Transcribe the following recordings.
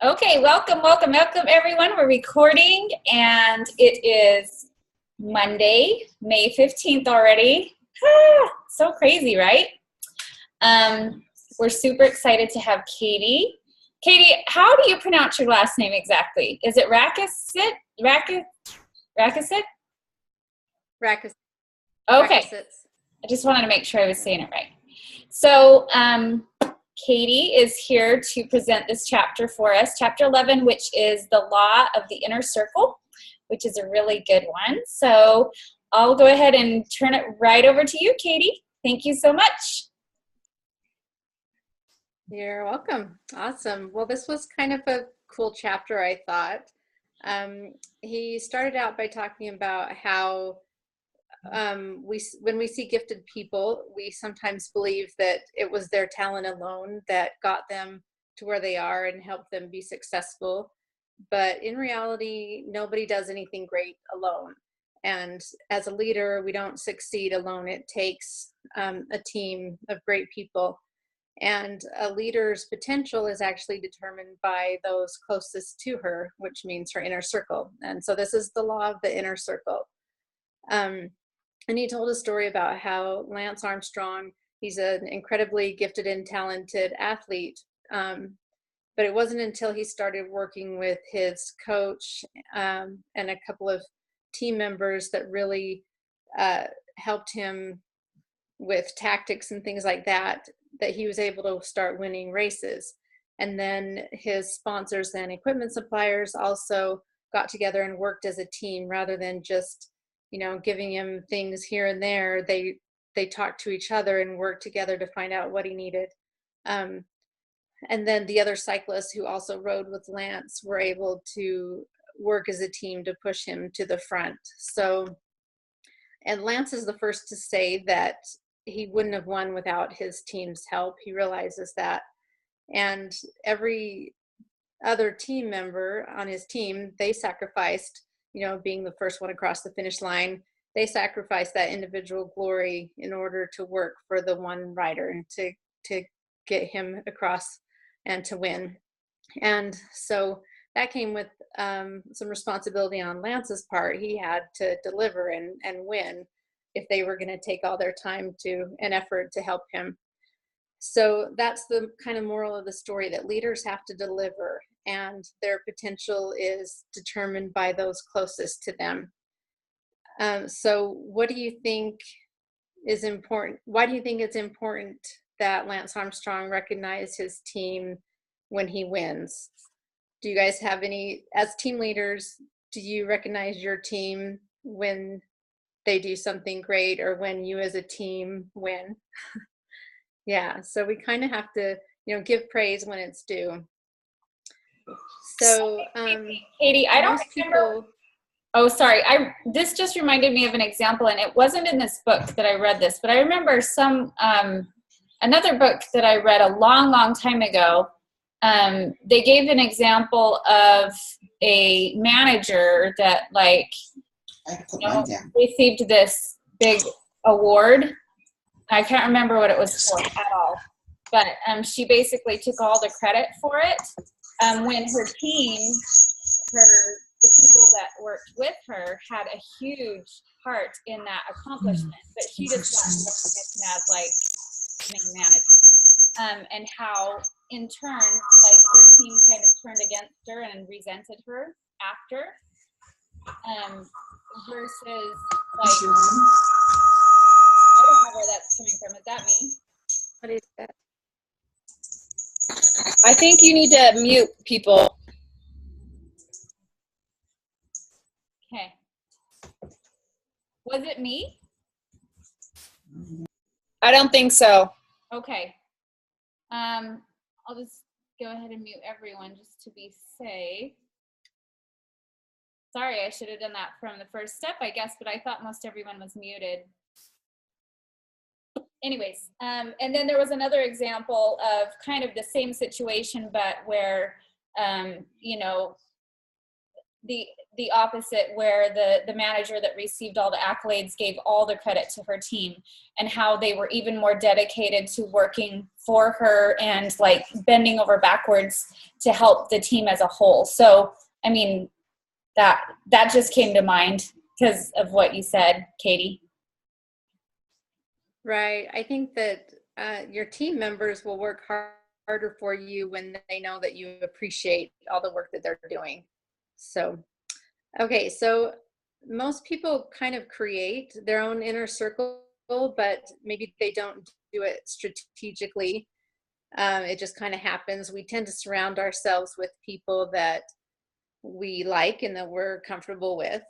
Okay, welcome everyone. We're recording and it is Monday, May 15th already. So crazy, right? We're super excited to have Katie. Katie, how do you pronounce your last name exactly? Is it Rakisits? Rakisits? Rakisits. Okay. I just wanted to make sure I was saying it right. So, Katie is here to present this chapter for us, chapter 11, which is the law of the inner circle, which is a really good one. So I'll go ahead and turn it right over to you, Katie. Thank you so much. You're welcome. Awesome. Well, this was kind of a cool chapter, I thought. He started out by talking about how when we see gifted people, we sometimes believe that it was their talent alone that got them to where they are and helped them be successful. But in reality, nobody does anything great alone. And as a leader, we don't succeed alone. It takes a team of great people. And a leader's potential is actually determined by those closest to her, which means her inner circle. And so this is the law of the inner circle. And he told a story about how Lance Armstrong, he's an incredibly gifted and talented athlete. But it wasn't until he started working with his coach and a couple of team members that really helped him with tactics and things like that, that he was able to start winning races. And then his sponsors and equipment suppliers also got together and worked as a team rather than just giving him things here and there. They talked to each other and worked together to find out what he needed. And then the other cyclists who also rode with Lance were able to work as a team to push him to the front. And Lance is the first to say that he wouldn't have won without his team's help. He realizes that. And every other team member on his team, they sacrificed, being the first one across the finish line, they sacrificed that individual glory in order to work for the one rider and to get him across and to win. And so that came with some responsibility on Lance's part. He had to deliver and win if they were going to take all their time and effort to help him. So that's the kind of moral of the story, that leaders have to deliver, and their potential is determined by those closest to them. So what do you think is important? Why do you think it's important that Lance Armstrong recognize his team when he wins? Do you guys have any, as team leaders, do you recognize your team when they do something great or when you as a team win? Yeah, so we kind of have to, give praise when it's due. So, Katie, I don't remember. Oh, sorry. This just reminded me of an example, and it wasn't in this book that I read this, but I remember another book that I read a long, long time ago. They gave an example of a manager that received this big award. I can't remember what it was for at all, but she basically took all the credit for it. When her team, the people that worked with her, had a huge part in that accomplishment, but she just got recognition as main manager. And how in turn, her team kind of turned against her and resented her after, versus I don't know where that's coming from. Is that me? What is that? I think you need to mute people. Okay. Was it me? I don't think so. Okay. I'll just go ahead and mute everyone just to be safe. Sorry, I should have done that from the first step, I guess, but I thought most everyone was muted. Anyways, and then there was another example of kind of the same situation, but where, the opposite, where the manager that received all the accolades gave all the credit to her team, and how they were even more dedicated to working for her and like bending over backwards to help the team as a whole. So, I mean, that just came to mind because of what you said, Katie. Right. I think that your team members will work harder for you when they know that you appreciate all the work that they're doing. So, okay, so most people kind of create their own inner circle, but maybe they don't do it strategically. It just kind of happens. We tend to surround ourselves with people that we like and that we're comfortable with.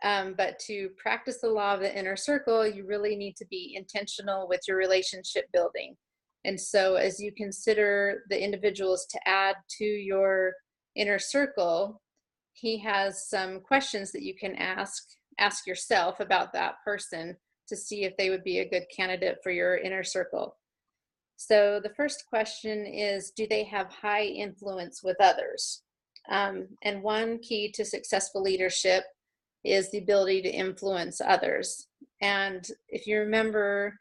But to practice the law of the inner circle, you really need to be intentional with your relationship building. And so as you consider the individuals to add to your inner circle, he has some questions that you can ask yourself about that person to see if they would be a good candidate for your inner circle. So the first question is, do they have high influence with others? And one key to successful leadership is the ability to influence others. And if you remember,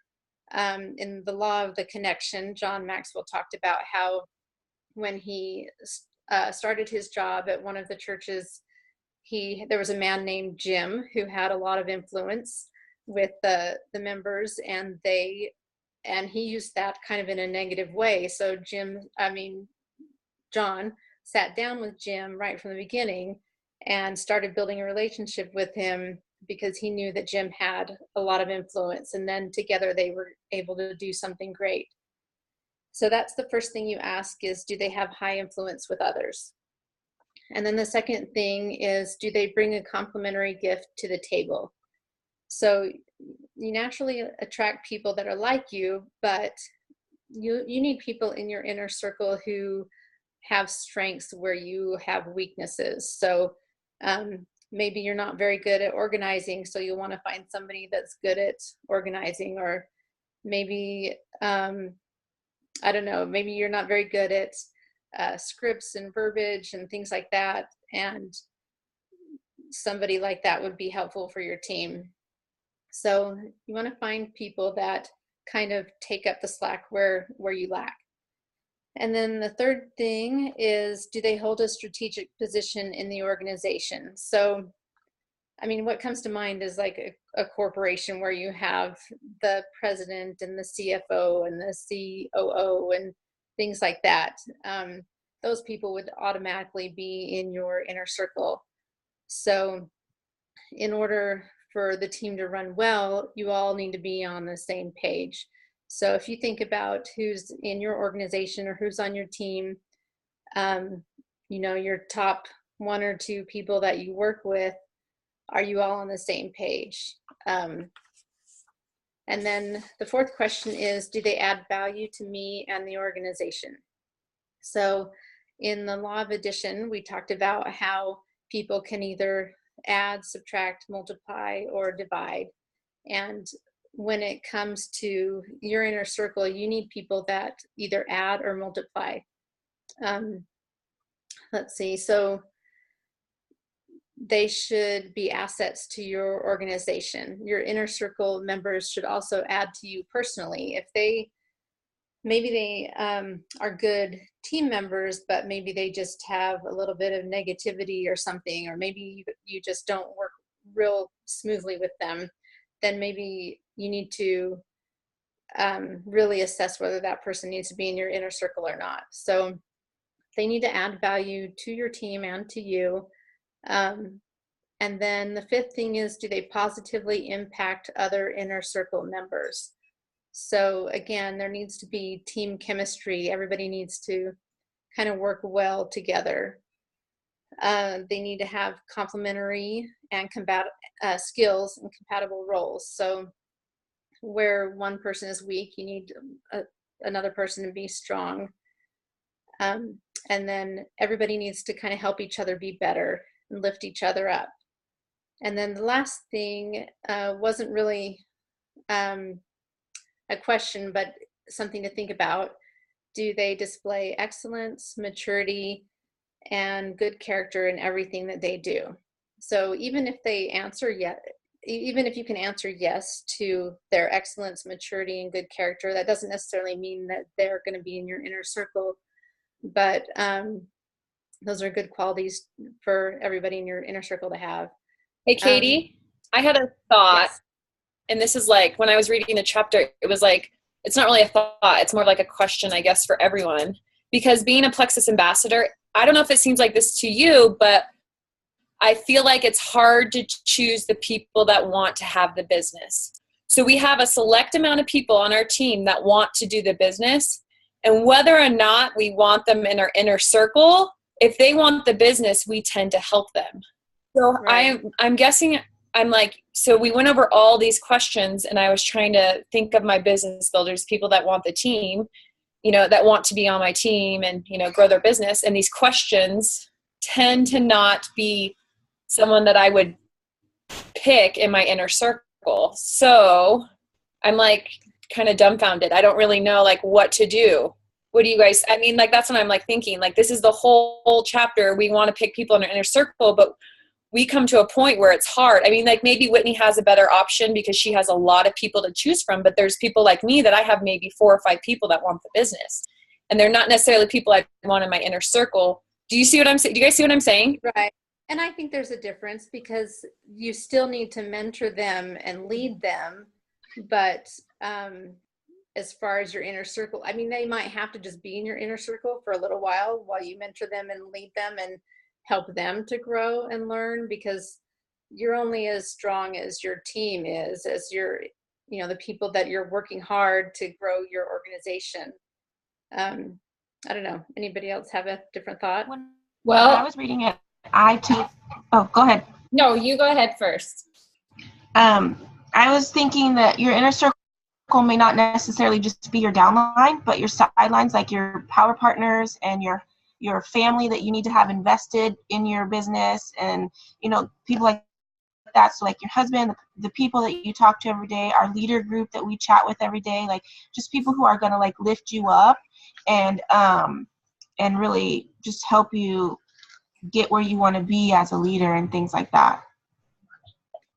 in the law of the connection, John Maxwell talked about how when he started his job at one of the churches, there was a man named Jim who had a lot of influence with the members, and he used that kind of in a negative way. So John sat down with Jim right from the beginning and started building a relationship with him because he knew that Jim had a lot of influence, and then together they were able to do something great. So that's the first thing you ask is, do they have high influence with others? And then the second thing is, do they bring a complimentary gift to the table? So you naturally attract people that are like you, but you need people in your inner circle who have strengths where you have weaknesses. So maybe you're not very good at organizing, so you'll want to find somebody that's good at organizing. Or maybe, I don't know, maybe you're not very good at scripts and verbiage and things like that, and somebody like that would be helpful for your team. So you want to find people that kind of take up the slack where you lack. And then the third thing is, do they hold a strategic position in the organization? So, I mean, what comes to mind is like a corporation where you have the president and the CFO and the COO and things like that. Those people would automatically be in your inner circle. So in order for the team to run well, you all need to be on the same page. So if you think about who's in your organization or who's on your team, your top one or two people that you work with, are you all on the same page? And then the fourth question is, do they add value to me and the organization? So in the law of addition, we talked about how people can either add, subtract, multiply, or divide. And when it comes to your inner circle, you need people that either add or multiply. Let's see, so they should be assets to your organization. Your inner circle members should also add to you personally. If maybe they are good team members, but maybe they just have a little bit of negativity or something, or maybe you just don't work real smoothly with them, then maybe you need to really assess whether that person needs to be in your inner circle or not. So they need to add value to your team and to you. And then the fifth thing is, do they positively impact other inner circle members? So again, there needs to be team chemistry. Everybody needs to kind of work well together. They need to have complementary and skills and compatible roles. So where one person is weak, you need another person to be strong. And then everybody needs to kind of help each other be better and lift each other up. And then the last thing wasn't really a question, but something to think about. Do they display excellence, maturity, and good character in everything that they do. So even if they answer yes, even if you can answer yes to their excellence, maturity, and good character, that doesn't necessarily mean that they're going to be in your inner circle. But those are good qualities for everybody in your inner circle to have. Hey, Katie, I had a thought, Yes. and this is like, when I was reading the chapter, it was like, it's not really a thought, it's more like a question, I guess, for everyone. Because being a Plexus ambassador, I don't know if it seems like this to you, but I feel like it's hard to choose the people that want to have the business. So we have a select amount of people on our team that want to do the business, and whether or not we want them in our inner circle, if they want the business, we tend to help them. So Right. I'm guessing, I'm like, so we went over all these questions, and I was trying to think of my business builders, people that want the team, that want to be on my team and, grow their business. And these questions tend to not be someone that I would pick in my inner circle. So I'm like kind of dumbfounded. I don't really know like what to do. What do you guys, I mean, like, that's what I'm like thinking, like, this is the whole chapter. We want to pick people in our inner circle, but we come to a point where it's hard. I mean, like, maybe Whitney has a better option because she has a lot of people to choose from, but there's people like me that I have maybe 4 or 5 people that want the business, and they're not necessarily people I want in my inner circle. Do you see what I'm saying? Do you guys see what I'm saying? Right. And I think there's a difference because you still need to mentor them and lead them. But as far as your inner circle, I mean, they might have to just be in your inner circle for a little while you mentor them and lead them and help them to grow and learn, because you're only as strong as your team is, as the people that you're working hard to grow your organization. I don't know. Anybody else have a different thought? When I was reading it, oh, go ahead. No, you go ahead first. I was thinking that your inner circle may not necessarily just be your downline, but your sidelines, like your power partners and your family that you need to have invested in your business, and people like that. So like your husband, the people that you talk to every day, our leader group that we chat with every day, like just people who are going to like lift you up and really just help you get where you want to be as a leader and things like that.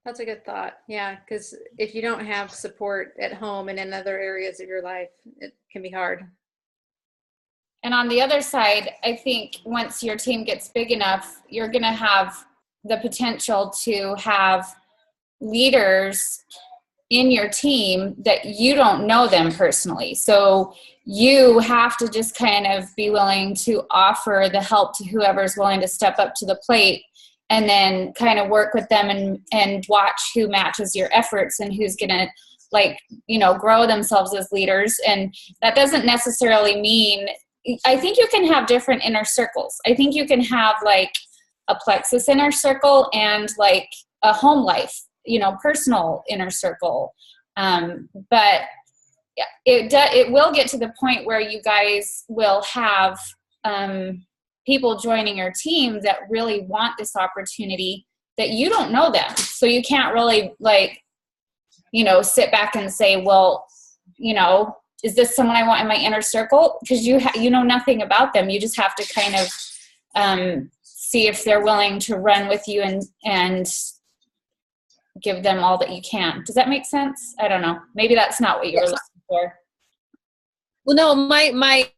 That's a good thought. Yeah, because if you don't have support at home and in other areas of your life, it can be hard. And on the other side, I think once your team gets big enough, you're going to have the potential to have leaders in your team that you don't know them personally. So you have to just kind of be willing to offer the help to whoever's willing to step up to the plate, and then kind of work with them and watch who matches your efforts and who's going to grow themselves as leaders. And that doesn't necessarily mean, I think you can have different inner circles. I think you can have like a Plexus inner circle and like a home life, personal inner circle. But it will get to the point where you guys will have people joining your team that really want this opportunity that you don't know them. So you can't really sit back and say, well, is this someone I want in my inner circle? Because you know nothing about them. You just have to kind of see if they're willing to run with you and give them all that you can. Does that make sense? I don't know. Maybe that's not what you were looking for. Well, no, my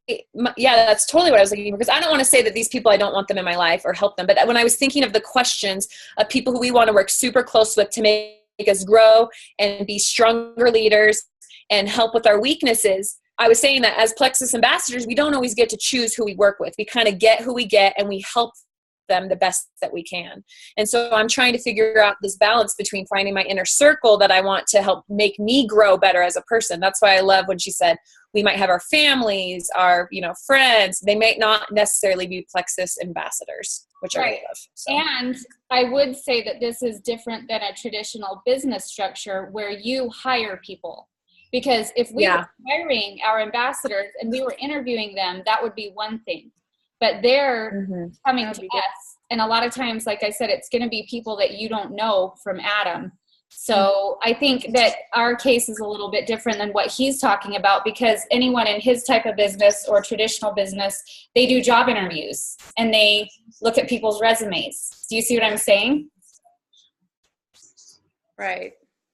yeah, that's totally what I was looking for, because I don't want to say that these people, I don't want them in my life or help them. But when I was thinking of the questions of people who we want to work super close with to make us grow and be stronger leaders and help with our weaknesses, I was saying that as Plexus ambassadors, we don't always get to choose who we work with. We kind of get who we get, and we help them the best that we can. And so I'm trying to figure out this balance between finding my inner circle that I want to help make me grow better as a person. That's why I love when she said we might have our families, our friends. They might not necessarily be Plexus ambassadors, which I really love. So. And I would say that this is different than a traditional business structure where you hire people. Because if we were hiring our ambassadors and we were interviewing them, that would be one thing. But they're coming to us. And a lot of times, like I said, it's going to be people that you don't know from Adam. So I think that our case is a little bit different than what he's talking about, because anyone in his type of business or traditional business, they do job interviews and they look at people's resumes. Do you see what I'm saying? Right.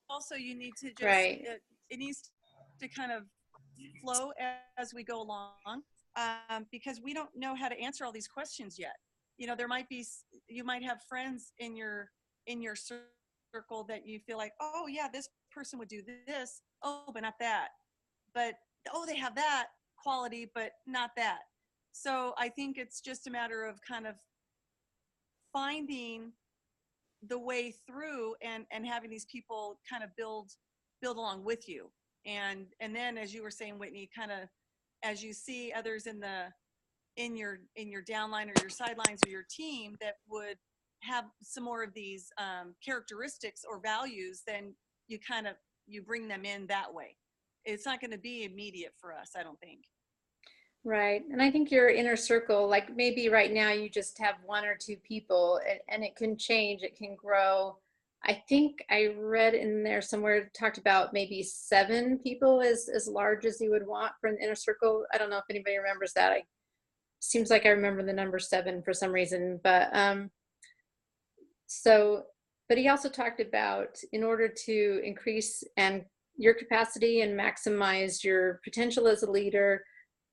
Also, you need to just, Right. it needs to kind of flow as we go along, because we don't know how to answer all these questions yet. You know, you might have friends in your circle that you feel like, oh yeah, this person would do this, oh, but not that. But, oh, they have that quality, but not that. So I think it's just a matter of kind of finding the way through and having these people kind of build along with you. And then, as you were saying, Whitney, kind of as you see others in your downline or your sidelines or your team that would have some more of these characteristics or values, then you bring them in that way. It's not going to be immediate for us, I don't think. Right. And I think your inner circle, like maybe right now you just have one or two people, and it can change, it can grow. I think I read in there somewhere, it talked about maybe 7 people as large as you would want for an inner circle. I don't know if anybody remembers that. Seems like I remember the number 7 for some reason, but but he also talked about, in order to increase your capacity and maximize your potential as a leader,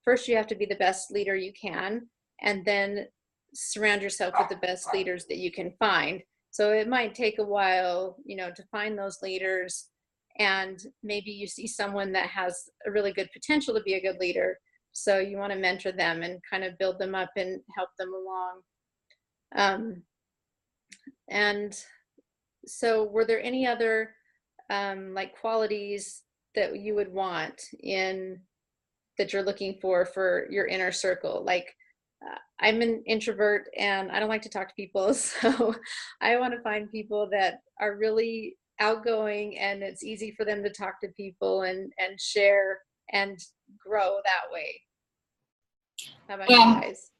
first you have to be the best leader you can, and then surround yourself with the best leaders that you can find. So it might take a while, to find those leaders, and maybe you see someone that has a really good potential to be a good leader. So you want to mentor them and kind of build them up and help them along. And so were there any other like qualities that you would want that you're looking for your inner circle? Like, I'm an introvert and I don't like to talk to people. So I want to find people that are really outgoing and it's easy for them to talk to people and share and grow that way. How about you guys?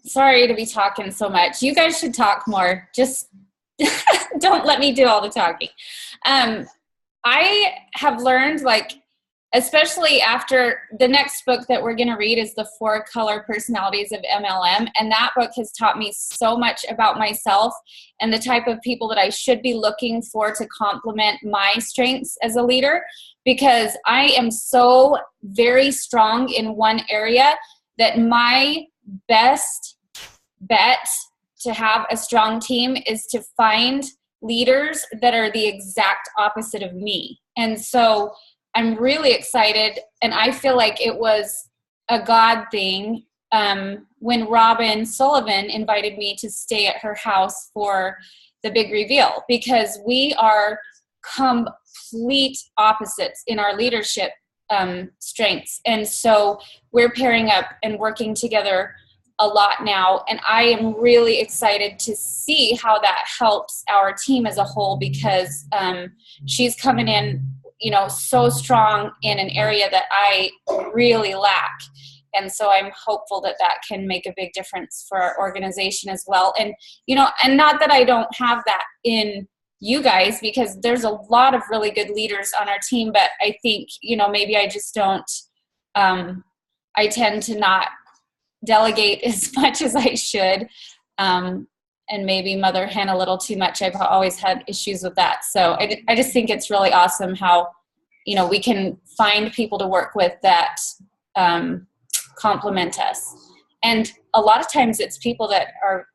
Sorry to be talking so much. You guys should talk more. Just don't let me do all the talking. I have learned, especially after the next book that we're going to read is The 4 Color Personalities of MLM. And that book has taught me so much about myself and the type of people that I should be looking for to complement my strengths as a leader, because I am so very strong in one area that my best bet to have a strong team is to find leaders that are the exact opposite of me. And so I'm really excited, and I feel like it was a God thing when Robin Sullivan invited me to stay at her house for the big reveal, because we are complete opposites in our leadership strengths. And so we're pairing up and working together a lot now, and I am really excited to see how that helps our team as a whole, because she's coming in so strong in an area that I really lack. And so I'm hopeful that can make a big difference for our organization as well. And, and not that I don't have that in you guys, because there's a lot of really good leaders on our team, but I think, maybe I just don't, I tend to not delegate as much as I should. And maybe mother hen a little too much. I've always had issues with that. So I just think it's really awesome how, we can find people to work with that complement us. And a lot of times it's people that are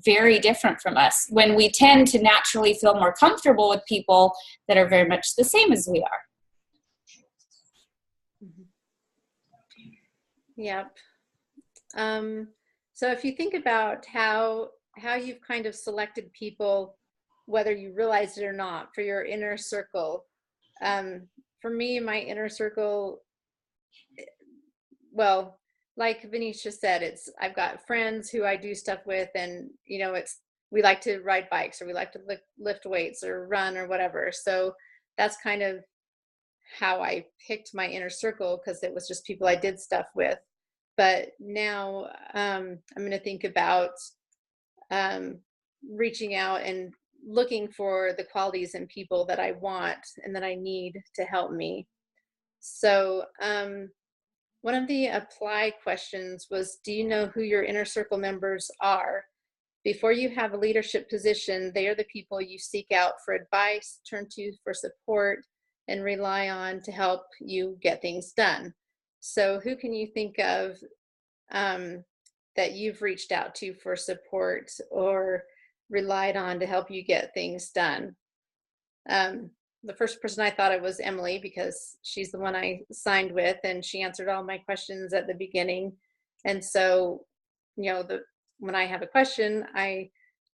very different from us, when we tend to naturally feel more comfortable with people that are very much the same as we are. Yep. So if you think about how you've kind of selected people, whether you realize it or not, for your inner circle, for me, my inner circle, well, like Venetia said, I've got friends who I do stuff with, and we like to ride bikes, or we like to lift weights or run or whatever. So that's kind of how I picked my inner circle, because it was just people I did stuff with. But now I'm going to think about reaching out and looking for the qualities in people that I want and that I need to help me. So one of the apply questions was, do you know who your inner circle members are? Before you have a leadership position, they are the people you seek out for advice, turn to for support, and rely on to help you get things done. So who can you think of that you've reached out to for support or relied on to help you get things done? The first person I thought of was Emily, because she's the one I signed with and she answered all my questions at the beginning. And so, when I have a question, I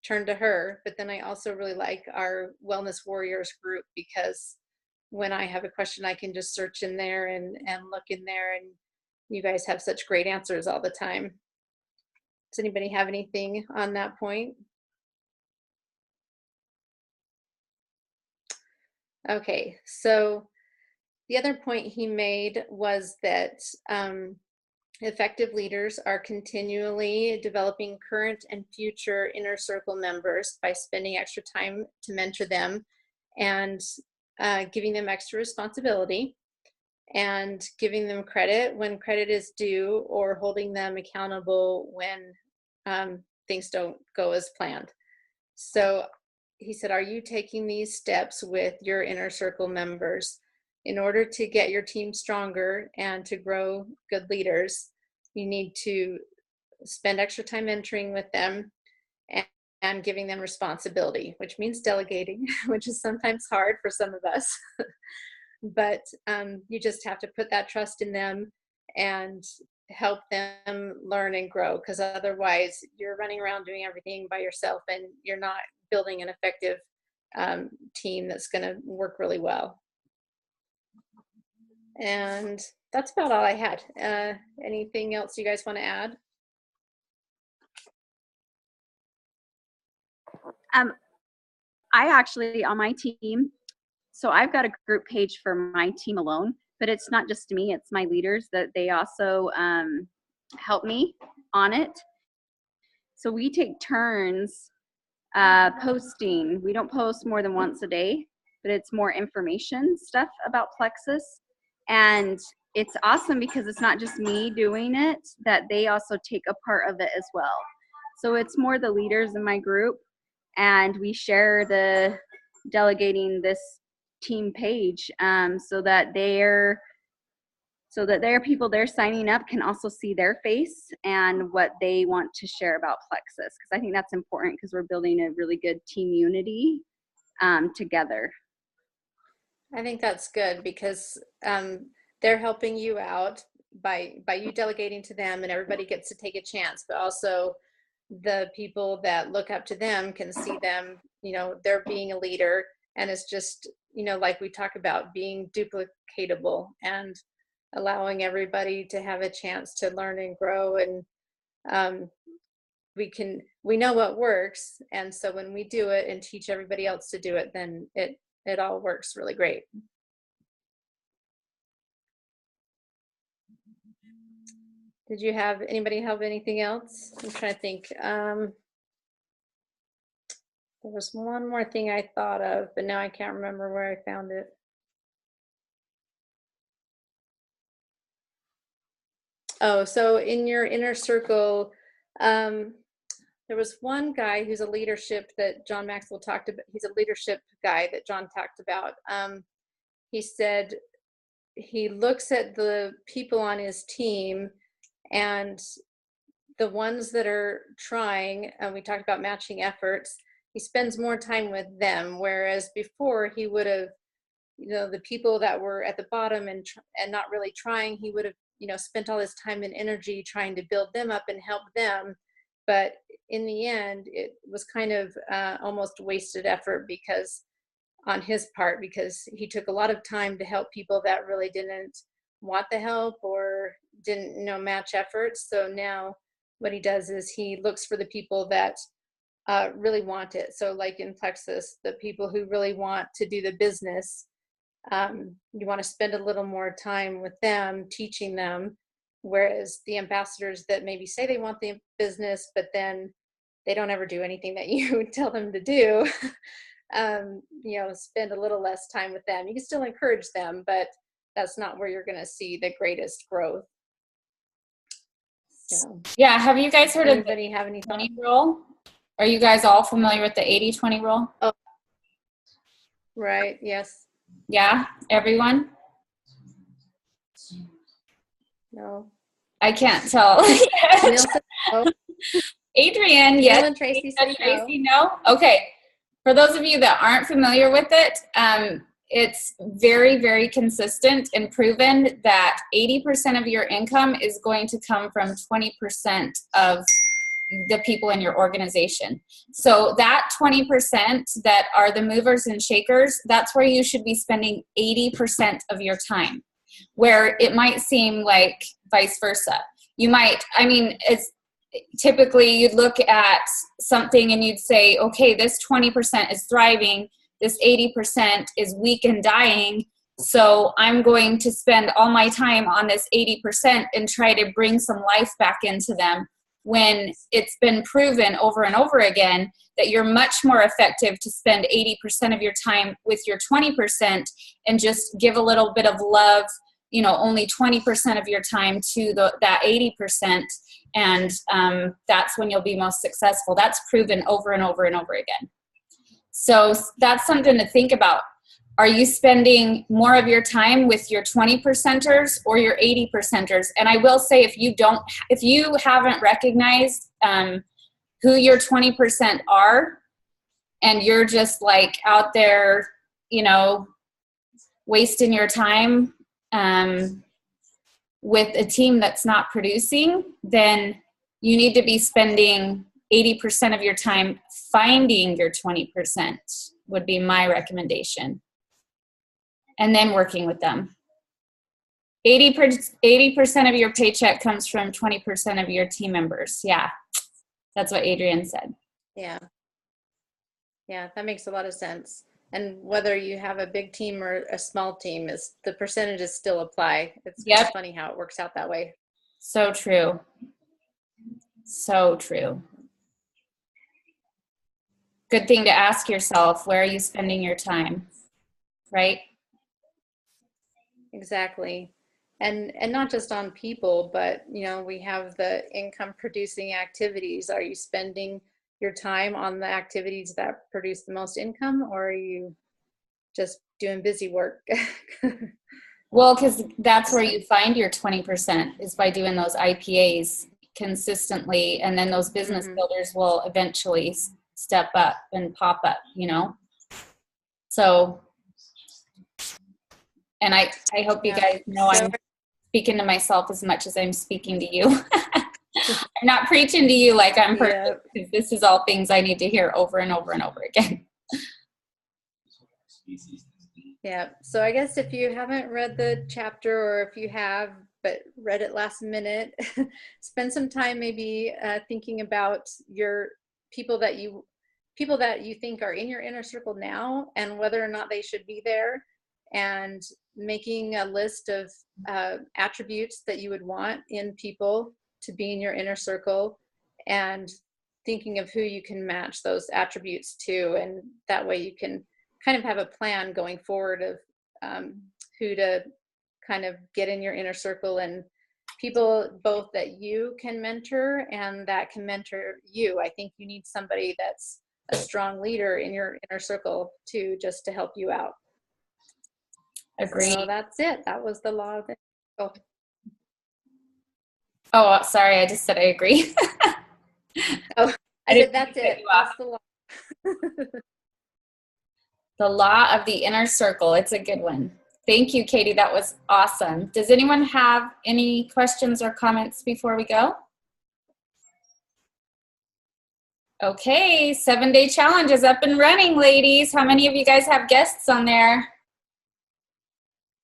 turn to her. But then I also really like our Wellness Warriors group, because when I have a question, I can just search in there and look in there, and you guys have such great answers all the time. Does anybody have anything on that point? Okay, so the other point he made was that effective leaders are continually developing current and future inner circle members by spending extra time to mentor them and giving them extra responsibility and giving them credit when credit is due, or holding them accountable when things don't go as planned. So he said, are you taking these steps with your inner circle members? In order to get your team stronger and to grow good leaders, you need to spend extra time mentoring with them and giving them responsibility, which means delegating, which is sometimes hard for some of us. But you just have to put that trust in them and help them learn and grow, because otherwise you're running around doing everything by yourself and you're not building an effective team that's going to work really well. And that's about all I had. Anything else you guys want to add? I actually, on my team, so I've got a group page for my team alone, but it's not just me, it's my leaders that they also help me on it. So we take turns posting. We don't post more than once a day, but it's more information stuff about Plexus. And it's awesome because it's not just me doing it, that they also take a part of it as well. So it's more the leaders in my group, and we share the delegating this team page so that their people they're signing up can also see their face and what they want to share about Plexus, because I think that's important, because we're building a really good team unity together. I think that's good, because they're helping you out by you delegating to them, and everybody gets to take a chance, but also the people that look up to them can see them, they're being a leader, and it's just, like we talk about, being duplicatable and allowing everybody to have a chance to learn and grow. And we know what works, and so when we do it and teach everybody else to do it, then it all works really great. Did you have anybody have anything else? I'm trying to think. There was one more thing I thought of, but now I can't remember where I found it. Oh, so in your inner circle, there was one guy who's a leadership that John Maxwell talked about. He's a leadership guy that John talked about. He said he looks at the people on his team, and the ones that are trying, and we talked about matching efforts, he spends more time with them, whereas before he would have, the people that were at the bottom and not really trying, he would have, spent all his time and energy trying to build them up and help them. But in the end, it was kind of almost wasted effort because on his part, because he took a lot of time to help people that really didn't want the help or didn't match efforts. So now what he does is he looks for the people that really want it. So like in Plexus, the people who really want to do the business, you want to spend a little more time with them, teaching them, whereas the ambassadors that maybe say they want the business, but then they don't ever do anything that you tell them to do, spend a little less time with them. You can still encourage them, but that's not where you're going to see the greatest growth. So, yeah, have you guys heard of the anybody have any 20 rule? Are you guys all familiar with the 80-20 rule? Oh, right. Yes. Yeah, everyone? No. I can't tell. Neil said no. Adrian, Neil yes. and Tracy said no. Tracy, no? Okay. For those of you that aren't familiar with it, it's very, very consistent and proven that 80% of your income is going to come from 20% of the people in your organization. So that 20% that are the movers and shakers, that's where you should be spending 80% of your time, where it might seem like vice versa. You might, it's typically you'd look at something and you'd say, okay, this 20% is thriving, this 80% is weak and dying, so I'm going to spend all my time on this 80% and try to bring some life back into them, when it's been proven over and over again that you're much more effective to spend 80% of your time with your 20% and just give a little bit of love, only 20% of your time to that 80%. And that's when you'll be most successful. That's proven over and over and over again. So that's something to think about. Are you spending more of your time with your 20%ers or your 80%ers? And I will say, if you haven't recognized who your 20% are, and you're just like out there, wasting your time with a team that's not producing, then you need to be spending 80% of your time finding your 20%, would be my recommendation. And then working with them. 80% of your paycheck comes from 20% of your team members. Yeah, that's what Adrian said. Yeah, that makes a lot of sense. And whether you have a big team or a small team, the percentages still apply. It's kind of funny how it works out that way. So true. So true. Good thing to ask yourself, where are you spending your time, right? Exactly. And not just on people, but we have the income producing activities. Are you spending your time on the activities that produce the most income, or are you just doing busy work? Well, because that's where you find your 20%, is by doing those IPAs consistently, and then those business builders will eventually step up and pop up, So, and I hope you guys know I'm speaking to myself as much as I'm speaking to you. I'm not preaching to you like I'm perfect, because this is all things I need to hear over and over and over again. Yeah. So I guess if you haven't read the chapter, or if you have but read it last minute, spend some time maybe thinking about your people that you think are in your inner circle now, and whether or not they should be there, and making a list of attributes that you would want in people to be in your inner circle, and thinking of who you can match those attributes to. And that way you can kind of have a plan going forward of who to kind of get in your inner circle, and people both that you can mentor and that can mentor you. I think you need somebody that's a strong leader in your inner circle too, just to help you out. Agree. So that's it. That was the law of it. Oh, sorry. I just said I agree. That's it. That's the law. The law of the inner circle. It's a good one. Thank you, Katie. That was awesome. Does anyone have any questions or comments before we go? Okay, 7-day challenge is up and running, ladies. How many of you guys have guests on there?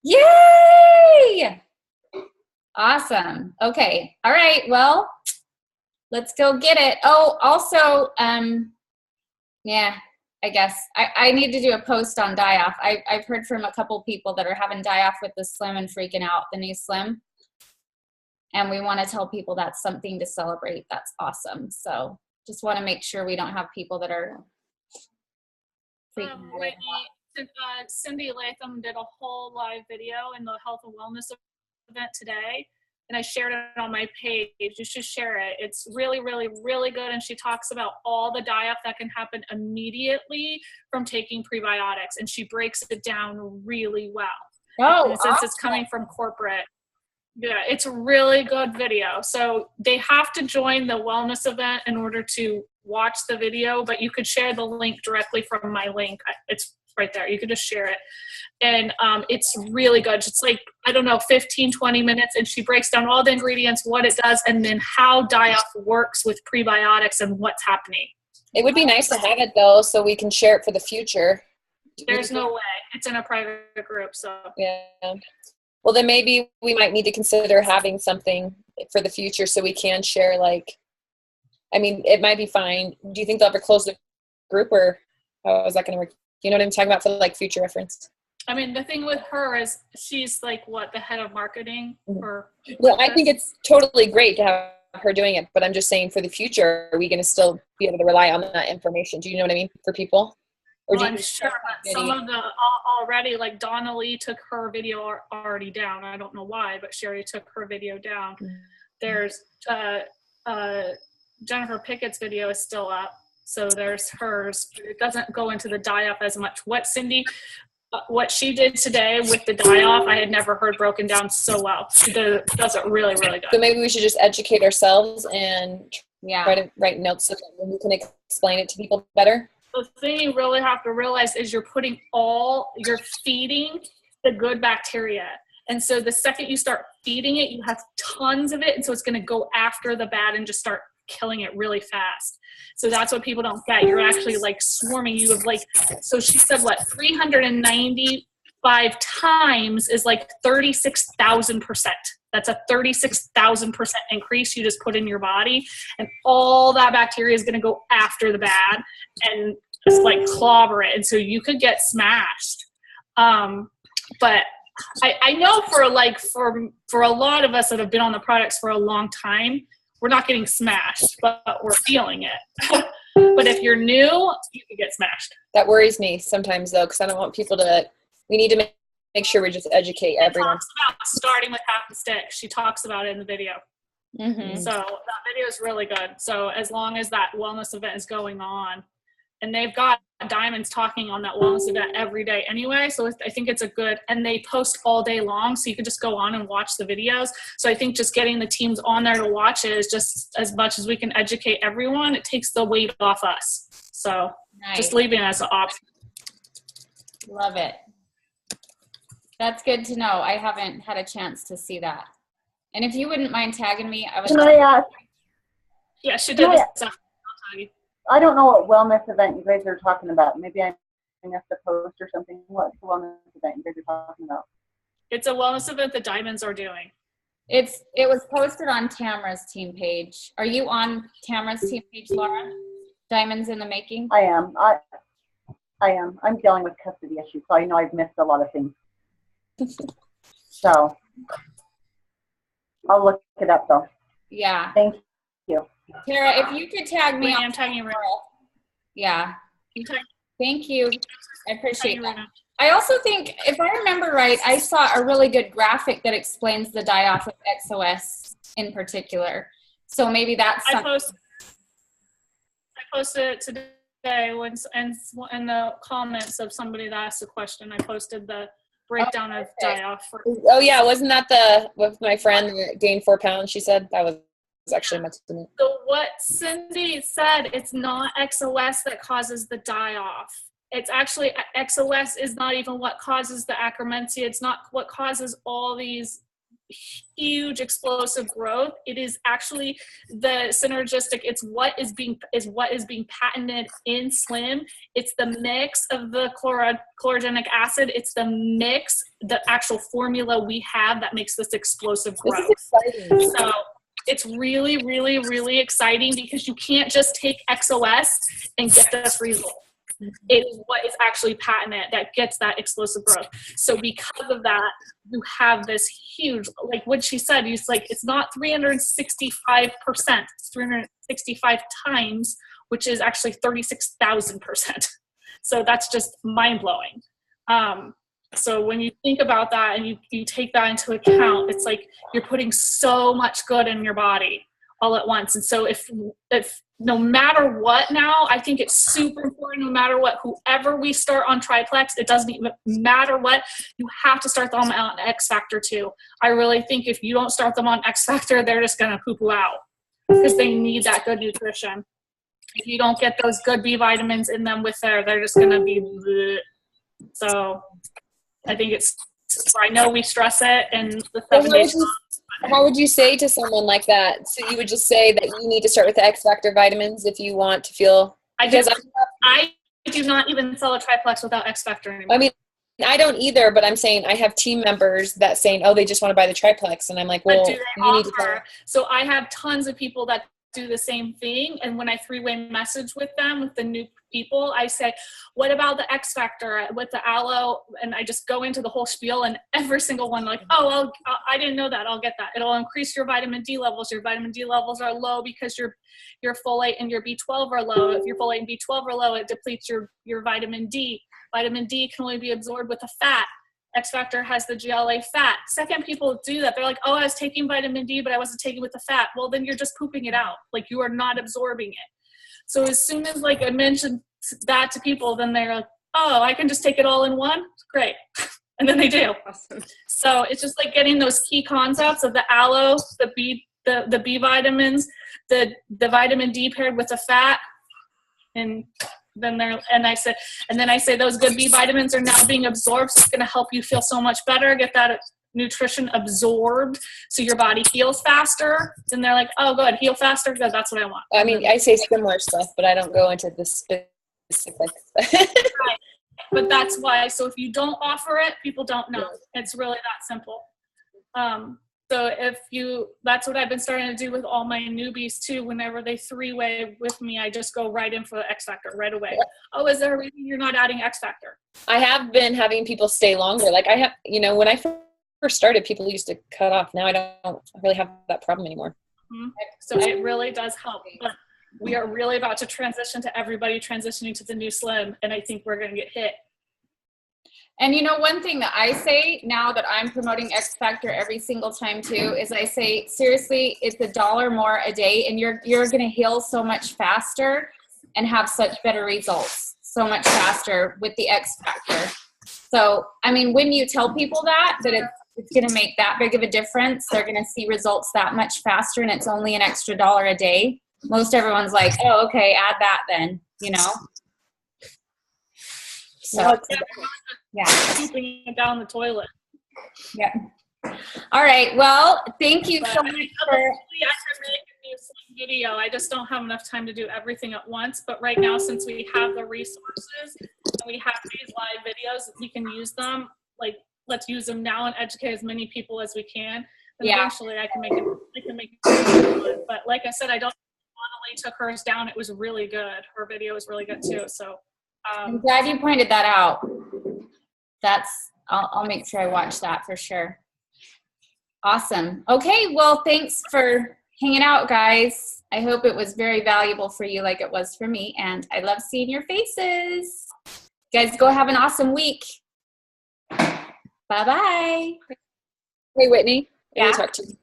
Yay! Awesome. Okay. All right. Well, let's go get it. Oh, also, yeah, I guess I need to do a post on die-off. I've heard from a couple people that are having die-off with the Slim and freaking out, the new Slim. And we want to tell people that's something to celebrate. That's awesome. So just want to make sure we don't have people that are freaking out. Whitney, Cindy Latham did a whole live video in the health and wellness event today, and I shared it on my page. You should share it. It's really, really, really good, and she talks about all the die-off that can happen immediately from taking prebiotics, and she breaks it down really well. Oh, and since it's coming from corporate, yeah, it's a really good video. So they have to join the wellness event in order to watch the video, but you could share the link directly from my link. It's right there. You could just share it. And it's really good. It's like, I don't know, 15, 20 minutes. And she breaks down all the ingredients, what it does, and then how die-off works with prebiotics and what's happening. It would be nice to have it, though, so we can share it for the future. There's no way. It's in a private group, so. Yeah. Well, then maybe we might need to consider having something for the future so we can share, like, I mean, it might be fine. Do you think they'll ever close the group, or how is that going to work? You know what I'm talking about for, like, future reference? I mean, the thing with her is she's, like, what, the head of marketing? Or well, I think it's totally great to have her doing it, but I'm just saying for the future, are we going to still be able to rely on that information? Do you know what I mean, for people? Or well, I'm sure that some of the already, like Donna Lee took her video already down. I don't know why, but she already took her video down. Mm-hmm. There's Jennifer Pickett's video is still up, so there's hers. It doesn't go into the die-off as much. What she did today with the die-off, I had never heard broken down so well. She does it really, really good. So maybe we should just educate ourselves and try to write notes so that we can explain it to people better. The thing you really have to realize is you're feeding the good bacteria. And so the second you start feeding it, you have tons of it. And so it's going to go after the bad and just start killing it really fast. So that's what people don't get. You're actually like swarming. You have like, so she said what, 395 times is like 36,000%. That's a 36,000% increase you just put in your body. And all that bacteria is going to go after the bad and just like clobber it. And so you could get smashed. But I know for a lot of us that have been on the products for a long time, we're not getting smashed, but we're feeling it. But if you're new, you could get smashed. That worries me sometimes, though, because I don't want people to – we need to make sure we just educate everyone. Talks about starting with half the stick. She talks about it in the video. Mm-hmm. So that video is really good. So as long as that wellness event is going on, and they've got Diamonds talking on that wellness event every day anyway. So I think it's a good, and they post all day long. So you can just go on and watch the videos. So I think just getting the teams on there to watch it is just as much as we can educate everyone. It takes the weight off us. So just leaving it as an option. Love it. That's good to know. I haven't had a chance to see that. And if you wouldn't mind tagging me, I would. Can I ask? Yeah, she did. I'll tag you. I don't know what wellness event you guys are talking about. Maybe I missed a post or something. What's the wellness event you guys are talking about? It's a wellness event the Diamonds are doing. It was posted on Tamara's team page. Are you on Tamara's team page, Laura? Diamonds in the Making? I am. I am. I'm dealing with custody issues, so I know I've missed a lot of things. So I'll look it up, though. Yeah. Thank you. Tara, if you could tag me. I'm tagging you right now. Yeah. Thank you. I appreciate that. I also think, if I remember right, I saw a really good graphic that explains the die-off of XOS in particular. So maybe that's something. I posted it today in the comments of somebody that asked a question. I posted the breakdown of die-off. Oh, yeah. Wasn't that with my friend that gained 4 pounds? She said that was actually my student. So what Cindy said, it's not XOS that causes the die-off. It's actually, XOS is not even what causes the akkermansia. It's not what causes all these huge explosive growth. It is actually the synergistic. It's what is being patented in Slim. It's the mix of the chlorogenic acid. It's the mix, the actual formula we have that makes this explosive growth. This is exciting. So it's really, really, really exciting because you can't just take XOS and get this result. It is what is actually patented that gets that explosive growth. So because of that, you have this huge, like what she said, it's like, it's not 365%, it's 365%. 65 times, which is actually 36,000%. So that's just mind-blowing. So when you think about that and you take that into account, it's like you're putting so much good in your body all at once. And so if no matter what now, I think it's super important, no matter what, whoever we start on triplex, it doesn't even matter what, you have to start them on X Factor too. I really think if you don't start them on X Factor, they're just going to poo-poo out because they need that good nutrition. If you don't get those good B vitamins in them with they're just going to be bleh. So I think I know we stress it and the 7 days. How would you say to someone like that? So you would just say that you need to start with the X Factor vitamins if you want to feel. I do not even sell a triplex without X Factor anymore. I mean, I don't either, but I'm saying I have team members that saying, oh, they just want to buy the triplex, and I'm like, well, you need to. So I have tons of people that do the same thing, and when I three-way message with them, with the new people, I say, what about the X Factor with the aloe? And I just go into the whole spiel, and every single one like, oh, I didn't know that, I'll get that. It'll increase your vitamin D levels. Your vitamin D levels are low because your folate and your B12 are low. If your folate and B12 are low, it depletes your vitamin D. Vitamin D can only be absorbed with a fat. X Factor has the GLA fat. Second, people do that. They're like, oh, I was taking vitamin D, but I wasn't taking with the fat. Well, then you're just pooping it out. Like, you are not absorbing it. So as soon as, like, I mentioned that to people, then they're like, oh, I can just take it all in one? Great. And then they do. Awesome. So it's just like getting those key concepts of the aloe, the B vitamins, the vitamin D paired with the fat, and then I say those good B vitamins are now being absorbed, so it's going to help you feel so much better, get that nutrition absorbed so your body heals faster. And they're like, oh, good, heal faster, good, that's what I want. I mean, I say similar stuff, but I don't go into the specifics. Right. But that's why, so if you don't offer it, people don't know. It's really that simple. So that's what I've been starting to do with all my newbies too. Whenever they three-way with me, I just go right in for the X Factor right away. Oh, is there a reason you're not adding X Factor? I have been having people stay longer. Like I have, when I first started, people used to cut off. Now I don't really have that problem anymore. Mm-hmm. So it really does help. But we are really about to transition to everybody transitioning to the new Slim, and I think we're going to get hit. And one thing that I say now that I'm promoting X Factor every single time too, is I say, seriously, it's $1 more a day and you're going to heal so much faster and have such better results so much faster with the X Factor. So, I mean, when you tell people that it's going to make that big of a difference, they're going to see results that much faster, and it's only an extra $1 a day. Most everyone's like, oh, okay, add that then, So, yeah. Keeping it down the toilet. Yeah. All right. Well, thank you so much for. I could make a new Slim video. I just don't have enough time to do everything at once. But right now, since we have the resources and we have these live videos, we can use them. Like, let's use them now and educate as many people as we can. And eventually, I can make it. But like I said, I don't. Annalie took hers down. It was really good. Her video was really good too. So. I'm glad you pointed that out. I'll make sure I watch that for sure. Awesome. Okay, well, thanks for hanging out, guys. I hope it was very valuable for you like it was for me, and I love seeing your faces. Guys, go have an awesome week. Bye-bye. Hey, Whitney. I Yeah? need to talk to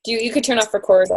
you. You could turn off record.